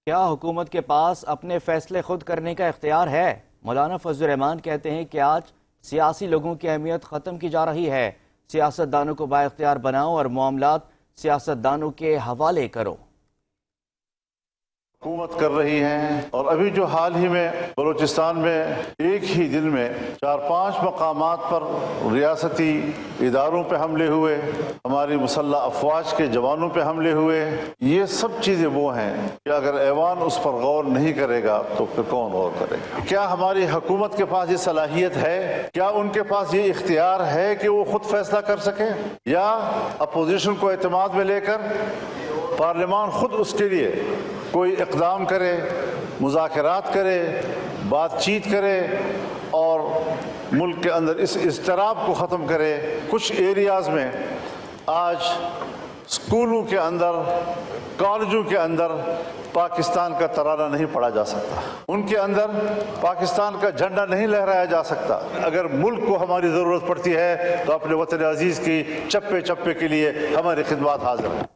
کیا حکومت کے پاس اپنے فیصلے خود کرنے کا اختیار ہے؟ مولانا فضل الرحمان کہتے ہیں کہ آج سیاسی لوگوں کی اہمیت ختم کی جا رہی ہے۔ سیاست دانوں کو بااختیار بناؤ اور معاملات سیاست دانوں کے حوالے کرو۔ حکومت کر رہی ہیں، اور ابھی جو حال ہی میں بلوچستان میں ایک ہی دن میں 4-5 مقامات پر ریاستی اداروں پہ حملے ہوئے، ہماری مسلح افواج کے جوانوں پہ حملے ہوئے، یہ سب چیزیں وہ ہیں کہ اگر ایوان اس پر غور نہیں کرے گا تو پھر کون غور کرے گا؟ کیا ہماری حکومت کے پاس یہ صلاحیت ہے؟ کیا ان کے پاس یہ اختیار ہے کہ وہ خود فیصلہ کر سکیں، یا اپوزیشن کو اعتماد میں لے کر پارلیمان خود اس کے لیے کوئی اقدام کرے، مذاکرات کرے، بات چیت کرے اور ملک کے اندر اس اضطراب کو ختم کرے؟ کچھ ایریاز میں آج اسکولوں کے اندر، کالجوں کے اندر پاکستان کا ترانہ نہیں پڑھا جا سکتا، ان کے اندر پاکستان کا جھنڈا نہیں لہرایا جا سکتا۔ اگر ملک کو ہماری ضرورت پڑتی ہے تو اپنے وطن عزیز کی چپے چپے کے لیے ہماری خدمات حاضر ہیں۔